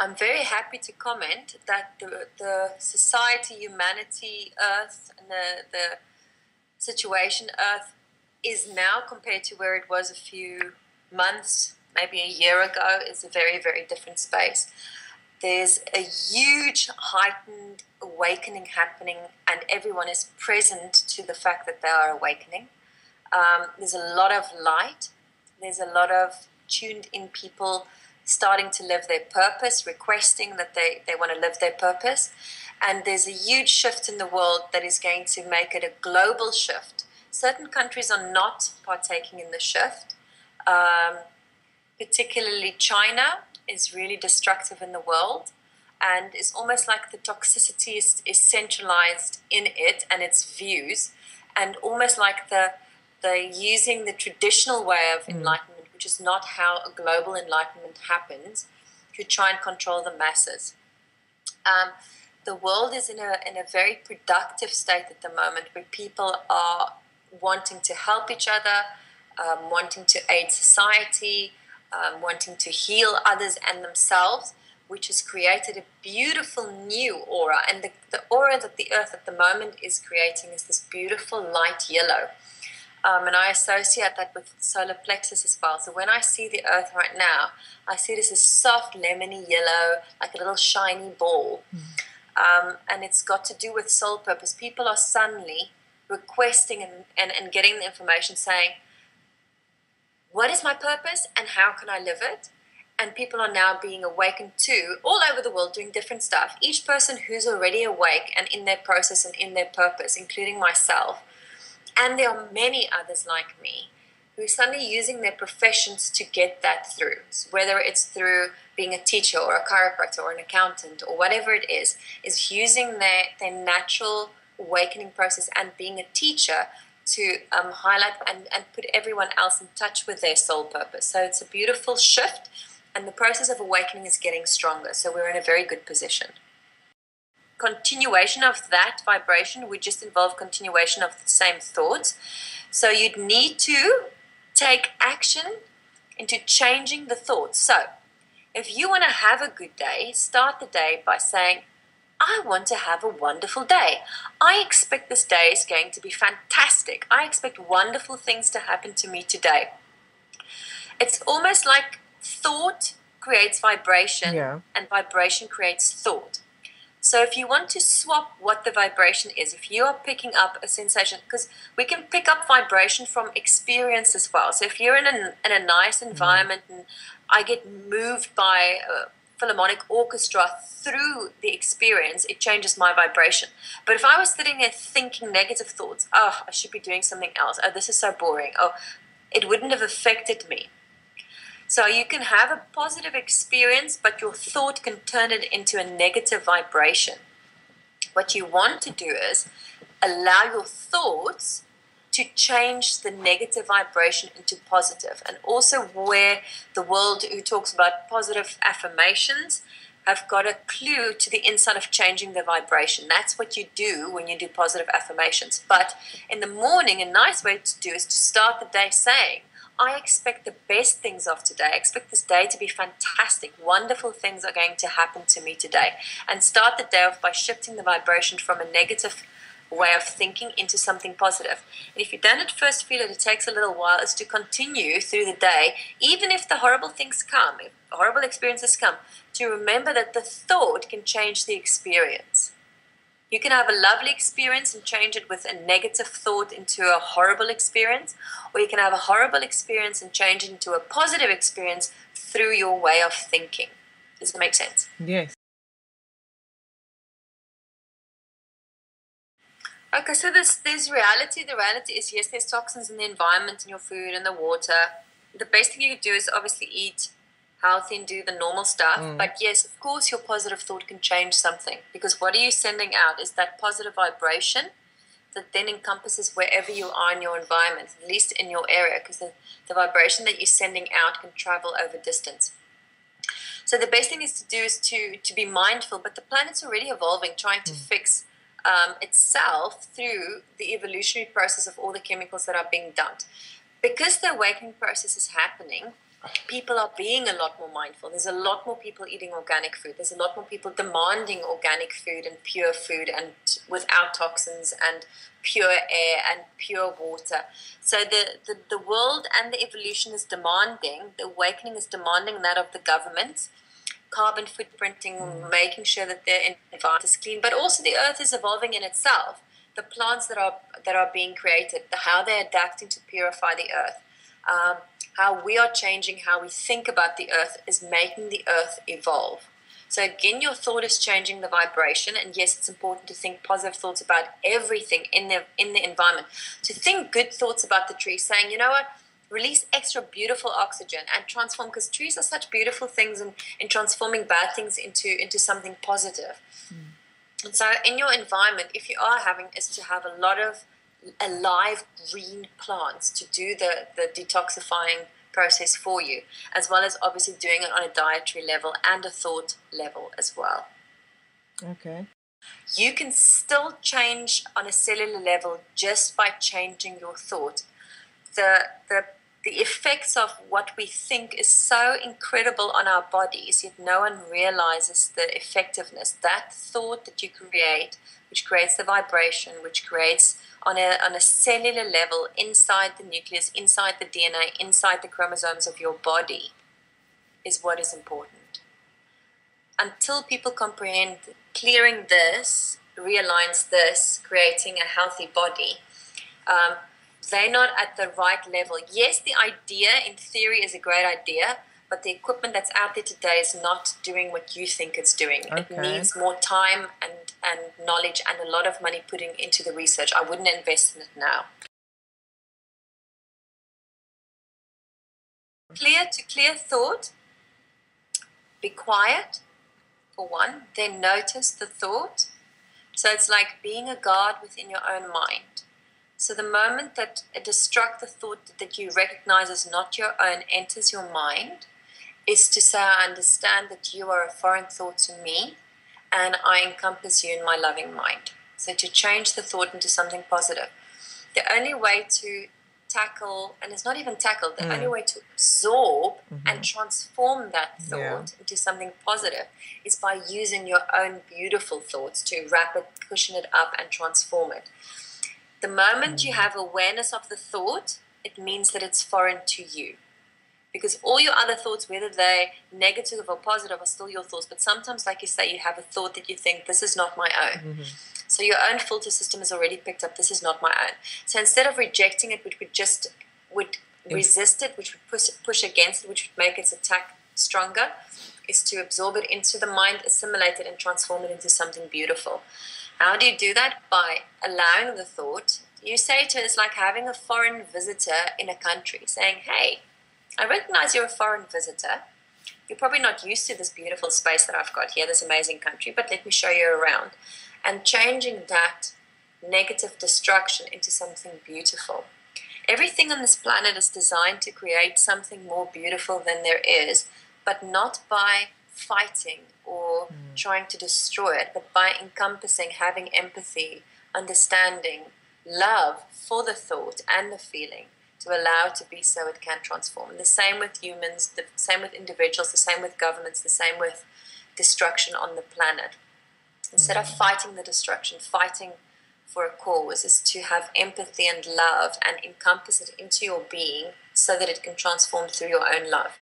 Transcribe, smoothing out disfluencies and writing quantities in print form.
I'm very happy to comment that the society, humanity, Earth, and the situation Earth is now, compared to where it was a few months, maybe a year ago, is a very, very different space. There's a huge heightened awakening happening, and everyone is present to the fact that they are awakening. There's a lot of light. There's a lot of tuned in people starting to live their purpose, requesting that they want to live their purpose. And there's a huge shift in the world that is going to make it a global shift. Certain countries are not partaking in the shift. Particularly China is really destructive in the world, and it's almost like the toxicity is centralized in it and its views, and almost like the using the traditional way of enlightenment, which is not how a global enlightenment happens, to try and control the masses. The world is in a very productive state at the moment, where people are wanting to help each other, wanting to aid society, wanting to heal others and themselves, which has created a beautiful new aura. And the aura that the Earth at the moment is creating is this beautiful light yellow. And I associate that with solar plexus as well. So when I see the Earth right now, I see it as a soft lemony yellow, like a little shiny ball. And it's got to do with soul purpose. People are suddenly requesting and getting the information saying, what is my purpose and how can I live it? And people are now being awakened to, all over the world, doing different stuff. Each person who's already awake and in their process and in their purpose, including myself, and there are many others like me, who are suddenly using their professions to get that through. So whether it's through being a teacher or a chiropractor or an accountant or whatever it is using their natural awakening process and being a teacher to highlight and put everyone else in touch with their soul purpose. So it's a beautiful shift, and the process of awakening is getting stronger. So we're in a very good position. Continuation of that vibration would just involve continuation of the same thoughts. So you'd need to take action into changing the thoughts. So if you want to have a good day, start the day by saying, I want to have a wonderful day. I expect this day is going to be fantastic. I expect wonderful things to happen to me today. It's almost like thought creates vibration, and vibration creates thought. So if you want to swap what the vibration is, if you are picking up a sensation, because we can pick up vibration from experience as well. So if you're in a nice environment and I get moved by a philharmonic orchestra through the experience, it changes my vibration. But if I was sitting there thinking negative thoughts, oh, I should be doing something else, oh, this is so boring, oh, it wouldn't have affected me. So you can have a positive experience, but your thought can turn it into a negative vibration. What you want to do is allow your thoughts to change the negative vibration into positive. And also where the world who talks about positive affirmations have got a clue to the inside of changing the vibration. That's what you do when you do positive affirmations. But in the morning, a nice way to do is to start the day saying, I expect the best things of today. I expect this day to be fantastic. Wonderful things are going to happen to me today. And start the day off by shifting the vibration from a negative way of thinking into something positive. And if you don't at first feel it takes a little while, is to continue through the day, even if the horrible things come, if horrible experiences come, to remember that the thought can change the experience. You can have a lovely experience and change it with a negative thought into a horrible experience, or you can have a horrible experience and change it into a positive experience through your way of thinking. Does it make sense? Yes. Okay, so there's reality. The reality is, yes, there's toxins in the environment, in your food, and the water. The best thing you can do is obviously eat healthy and do the normal stuff. But yes, of course, your positive thought can change something, because what are you sending out is that positive vibration that then encompasses wherever you are in your environment, at least in your area, because the vibration that you're sending out can travel over distance. So the best thing is to do is to be mindful, but the planet's already evolving, trying to fix itself through the evolutionary process of all the chemicals that are being dumped. Because the awakening process is happening, people are being a lot more mindful. There's a lot more people eating organic food. There's a lot more people demanding organic food and pure food and without toxins and pure air and pure water. So the world and the evolution is demanding, the awakening is demanding that of the government, carbon footprinting, making sure that their environment is clean, but also the earth is evolving in itself. The plants that are being created, how they're adapting to purify the earth. How we are changing how we think about the earth is making the earth evolve. So again, your thought is changing the vibration, and yes, it's important to think positive thoughts about everything in the environment. To think good thoughts about the tree, saying, you know what, release extra beautiful oxygen and transform, because trees are such beautiful things in transforming bad things into something positive. And so in your environment, if you are having, is to have a lot of alive green plants to do the detoxifying process for you, as well as obviously doing it on a dietary level and a thought level as well. Okay. You can still change on a cellular level just by changing your thought. The effects of what we think is so incredible on our bodies, yet no one realizes the effectiveness. That thought that you create, which creates the vibration, which creates on a cellular level inside the nucleus, inside the DNA, inside the chromosomes of your body, is what is important. Until people comprehend clearing this, realigns this, creating a healthy body, they're not at the right level. Yes, the idea in theory is a great idea, but the equipment that's out there today is not doing what you think it's doing. Okay. It needs more time and knowledge and a lot of money putting into the research. I wouldn't invest in it now. Clear thought. Be quiet, for one. Then notice the thought. So it's like being a guard within your own mind. So the moment that a destructive thought that you recognize as not your own enters your mind is to say, I understand that you are a foreign thought to me and I encompass you in my loving mind. So to change the thought into something positive. The only way to tackle, and it's not even tackle, the only way to absorb and transform that thought into something positive is by using your own beautiful thoughts to wrap it, cushion it up and transform it. The moment you have awareness of the thought, it means that it's foreign to you. Because all your other thoughts, whether they're negative or positive, are still your thoughts. But sometimes, like you say, you have a thought that you think, this is not my own. So your own filter system has already picked up, this is not my own. So instead of rejecting it, which would resist it, which would push against it, which would make its attack stronger, is to absorb it into the mind, assimilate it, and transform it into something beautiful. How do you do that? By allowing the thought. You say to it, it's like having a foreign visitor in a country, saying, hey, I recognize you're a foreign visitor. You're probably not used to this beautiful space that I've got here, this amazing country, but let me show you around. And changing that negative destruction into something beautiful. Everything on this planet is designed to create something more beautiful than there is, but not by fighting or trying to destroy it, but by encompassing, having empathy, understanding, love for the thought and the feeling to allow it to be so it can transform. And the same with humans, the same with individuals, the same with governments, the same with destruction on the planet. Instead of fighting the destruction, fighting for a cause is to have empathy and love and encompass it into your being so that it can transform through your own love.